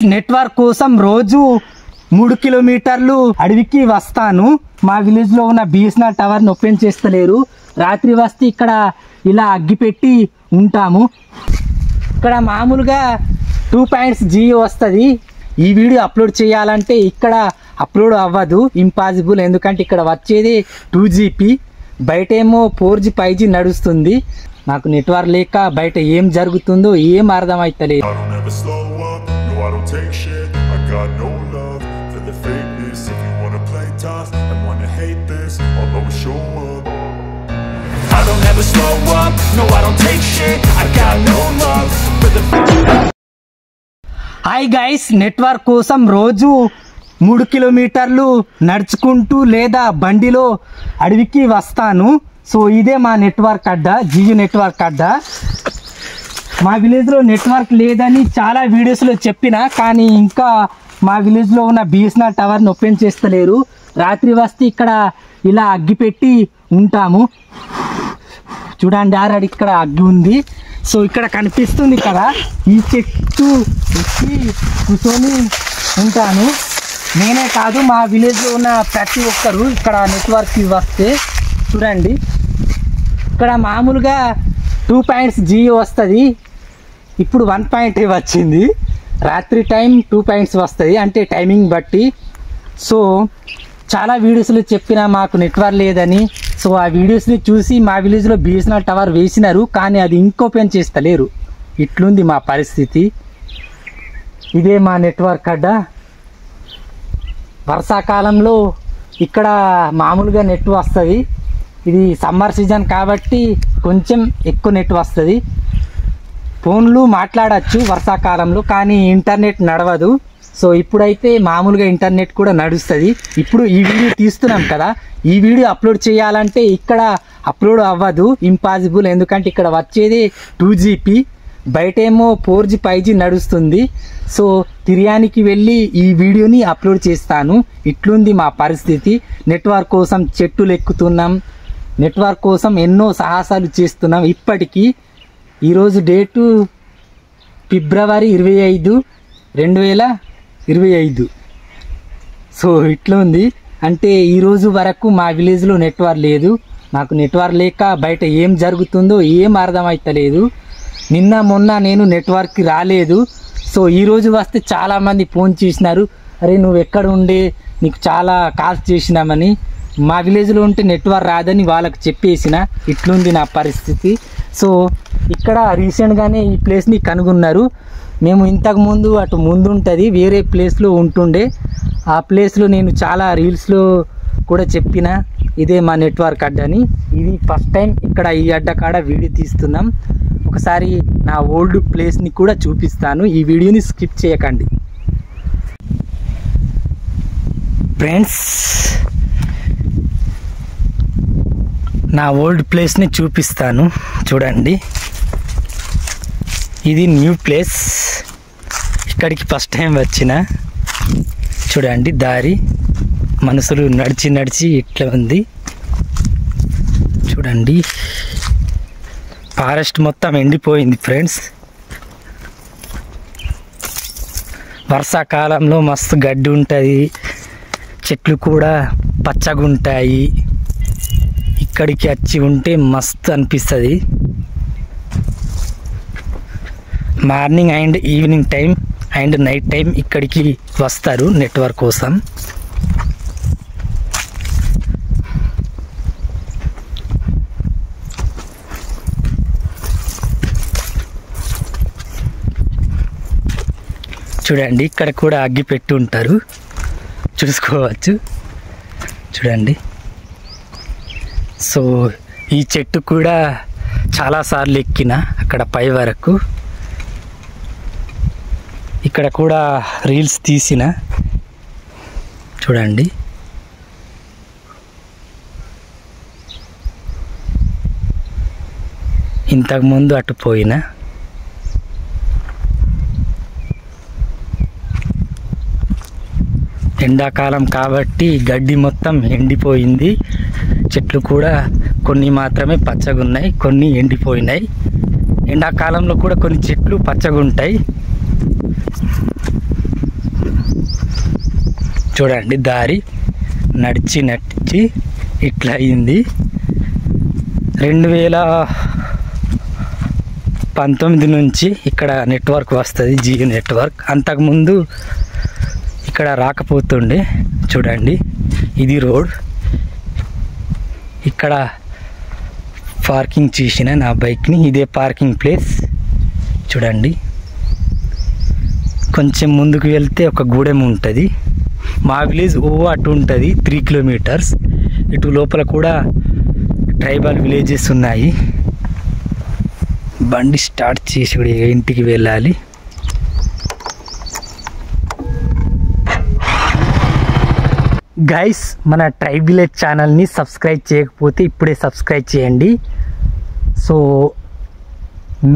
Network కోసం రోజు 3 కిలోమీటర్లు అడవికి వస్తాను. మా విలేజ్ లో ఉన్న బిఎస్ఎన్ఎల్ టవర్ ని ఓపెన్ చేస్తలేరు. రాత్రి వస్తే ఇక్కడ ఇలా అగ్గి పెట్టి ఉంటాము. ఇక్కడ మామూలుగా 2 పాయింట్స్ జియో వస్తుంది. ఈ వీడియో అప్లోడ్ చేయాలంటే ఇక్కడ అప్లోడ్ అవ్వదు, ఇంపాసిబుల్. ఎందుకంటే ఇక్కడ వచ్చేది 2GB, బయట ఏమో 4G 5G నడుస్తుంది. నాకు నెట్వర్క్ లేక బయట ఏం జరుగుతుందో ఏం అర్థమైతలేదు. I don't take shit, I got no love for the fakeness. If you wanna play tough and wanna hate this, I'll always show up. I don't ever slow up, no I don't take shit, I got no love for the hi guys, network కోసం రోజు 3 కిలోమీటర్లు నడుచుకుంటూ లేదా బండిలో అడవికి వస్తాను. So ఇదే మా నెట్వర్క్ అడ్డా, జియో నెట్వర్క్ అడ్డా. మా విలేజ్లో నెట్వర్క్ లేదని చాలా వీడియోస్లో చెప్పినా, కానీ ఇంకా మా విలేజ్లో ఉన్న బిఎస్ఎన్ఎల్ టవర్ని ఓపెన్ చేస్తలేరు. రాత్రి వస్తే ఇక్కడ ఇలా అగ్గి పెట్టి ఉంటాము. చూడండి, ఆల్రెడీ ఇక్కడ అగ్గి ఉంది. సో ఇక్కడ కనిపిస్తుంది కదా, ఈ చెట్టు ఎక్కి కూర్చొని ఉంటాను. నేనే కాదు, మా విలేజ్లో ఉన్న ప్రతి ఒక్కరు ఇక్కడ నెట్వర్క్కి వస్తే చూడండి, ఇక్కడ మామూలుగా 2 పాయింట్స్ జియో వస్తుంది. ఇప్పుడు 1 పాయింట్ వచ్చింది. రాత్రి టైం 2 పాయింట్స్ వస్తుంది, అంటే టైమింగ్ బట్టి. సో చాలా వీడియోస్లో చెప్పినా మాకు నెట్వర్క్ లేదని. సో ఆ వీడియోస్ని చూసి మా విలేజ్లో బిఎస్ఎన్ఎల్ టవర్ వేసినారు, కానీ అది ఓపెన్ చేస్తలేరు. ఇట్లుంది మా పరిస్థితి. ఇదే మా నెట్వర్క్ అడ్డా. వర్షాకాలంలో ఇక్కడ మామూలుగా నెట్ వస్తుంది. ఇది సమ్మర్ సీజన్ కాబట్టి కొంచెం ఎక్కువ నెట్ వస్తుంది. ఫోన్లు మాట్లాడచ్చు వర్షాకాలంలో, కానీ ఇంటర్నెట్ నడవదు. సో ఇప్పుడైతే మామూలుగా ఇంటర్నెట్ కూడా నడుస్తుంది. ఇప్పుడు ఈ వీడియో తీస్తున్నాం కదా, ఈ వీడియో అప్లోడ్ చేయాలంటే ఇక్కడ అప్లోడ్ అవ్వదు, ఇంపాసిబుల్. ఎందుకంటే ఇక్కడ వచ్చేది 2GB, బయట ఏమో 4G 5G నడుస్తుంది. సో తిరియానికి వెళ్ళి ఈ వీడియోని అప్లోడ్ చేస్తాను. ఇట్లుంది మా పరిస్థితి. నెట్వర్క్ కోసం చెట్టులు ఎక్కుతున్నాం, నెట్వర్క్ కోసం ఎన్నో సాహసాలు చేస్తున్నాం. ఇప్పటికీ ఈరోజు డేటు ఫిబ్రవరి 25, 2025. సో ఇట్లా ఉంది. అంటే ఈరోజు వరకు మా విలేజ్లో నెట్వర్క్ లేదు. నాకు నెట్వర్క్ లేక బయట ఏం జరుగుతుందో ఏం అర్థమైతలేదు. నిన్న మొన్న నేను నెట్వర్క్కి రాలేదు. సో ఈరోజు వస్తే చాలామంది ఫోన్ చేసినారు, అరే నువ్వు ఎక్కడ ఉండే, నీకు చాలా కాల్స్ చేసినామని. మా విలేజ్లో ఉంటే నెట్వర్క్ రాదని వాళ్ళకి చెప్పేసిన. ఇట్లుంది నా పరిస్థితి. సో ఇక్కడ రీసెంట్గానే ఈ ప్లేస్ని కనుగొన్నారు. మేము ఇంతకుముందు అటు ముందు ఉంటుంది వేరే ప్లేస్లో ఉంటుండే. ఆ ప్లేస్లో నేను చాలా రీల్స్లో కూడా చెప్పిన, ఇదే మా నెట్వర్క్ అడ్డని. ఇది ఫస్ట్ టైం ఇక్కడ ఈ అడ్డ కాడ వీడియో తీస్తున్నాం. ఒకసారి నా ఓల్డ్ ప్లేస్ని కూడా చూపిస్తాను, ఈ వీడియోని స్కిప్ చేయకండి ఫ్రెండ్స్. నా ఓల్డ్ ప్లేస్ని చూపిస్తాను చూడండి. ఇది న్యూ ప్లేస్, ఇక్కడికి ఫస్ట్ టైం వచ్చిన. చూడండి దారి, మనుషులు నడిచి నడిచి ఇట్లా ఉంది. చూడండి, ఫారెస్ట్ మొత్తం ఎండిపోయింది ఫ్రెండ్స్. వర్షాకాలంలో మస్తు గడ్డి ఉంటుంది, చెట్లు కూడా పచ్చగా ఉంటాయి. ఇక్కడికి వచ్చి ఉంటే మస్తు అనిపిస్తుంది. Morning and evening time and night time ఇక్కడికి వస్తారు నెట్వర్క్ కోసం. చూడండి, ఇక్కడ కూడా అగ్గి పెట్టి ఉంటారు, చూసుకోవచ్చు. చూడండి, సో ఈ చెట్టు కూడా చాలాసార్లు ఎక్కిన అక్కడ పై వరకు. ఇక్కడ కూడా రీల్స్ తీసిన. చూడండి, ఇంతకుముందు అటు పోయిన. ఎండాకాలం కాబట్టి గడ్డి మొత్తం ఎండిపోయింది. చెట్లు కూడా కొన్ని మాత్రమే పచ్చగా ఉన్నాయి, కొన్ని ఎండిపోయినాయి. ఎండాకాలంలో కూడా కొన్ని చెట్లు పచ్చగా ఉంటాయి. చూడండి దారి నడిచి ఇట్లా అయింది. 2019 నుంచి ఇక్కడ నెట్వర్క్ వస్తుంది, జియో నెట్వర్క్. అంతకుముందు ఇక్కడ రాకపోతుండే. చూడండి ఇది రోడ్. ఇక్కడ పార్కింగ్ చేసిన నా బైక్ని, ఇదే పార్కింగ్ ప్లేస్. చూడండి కొంచెం ముందుకు వెళ్తే ఒక గూడెం ఉంటుంది. మా విలేజ్ అటు ఉంటుంది 3 కిలోమీటర్స్. ఇటు లోపల కూడా ట్రైబల్ విలేజెస్ ఉన్నాయి. బండి స్టార్ట్ చేసి కూడా ఇంటికి వెళ్ళాలి. గైస్, మన ట్రైబ్ విలేజ్ ఛానల్ని సబ్స్క్రైబ్ చేయకపోతే ఇప్పుడే సబ్స్క్రైబ్ చేయండి. సో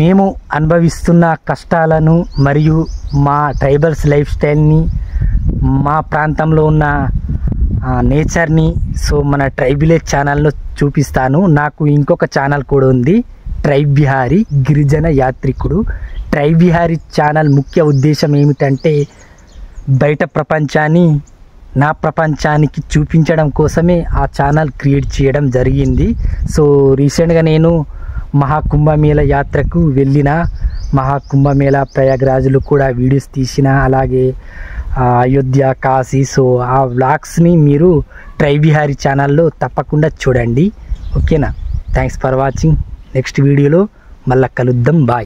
మేము అనుభవిస్తున్న కష్టాలను మరియు మా ట్రైబల్స్ లైఫ్ స్టైల్ని, మా ప్రాంతంలో ఉన్న నేచర్ని సో మన ట్రైబ్ విలేజ్ ఛానల్లో చూపిస్తాను. నాకు ఇంకొక ఛానల్ కూడా ఉంది, ట్రైబ్ బిహారీ గిరిజన యాత్రికుడు. ట్రైబ్ బిహారీ ఛానల్ ముఖ్య ఉద్దేశం ఏమిటంటే బయట ప్రపంచాన్ని నా ప్రపంచానికి చూపించడం కోసమే ఆ ఛానల్ క్రియేట్ చేయడం జరిగింది. సో రీసెంట్గా నేను మహాకుంభమేళ యాత్రకు వెళ్ళిన, మహాకుంభమేళ ప్రయాగరాజులు కూడా వీడియోస్ తీసిన, అలాగే అయోధ్య, కాశీ. సో ఆ వ్లాగ్స్ని మీరు ట్రైబ్ బిహారీ ఛానల్లో తప్పకుండా చూడండి. ఓకేనా? Thanks for watching. నెక్స్ట్ వీడియోలో మళ్ళీ కలుద్దాం. బాయ్.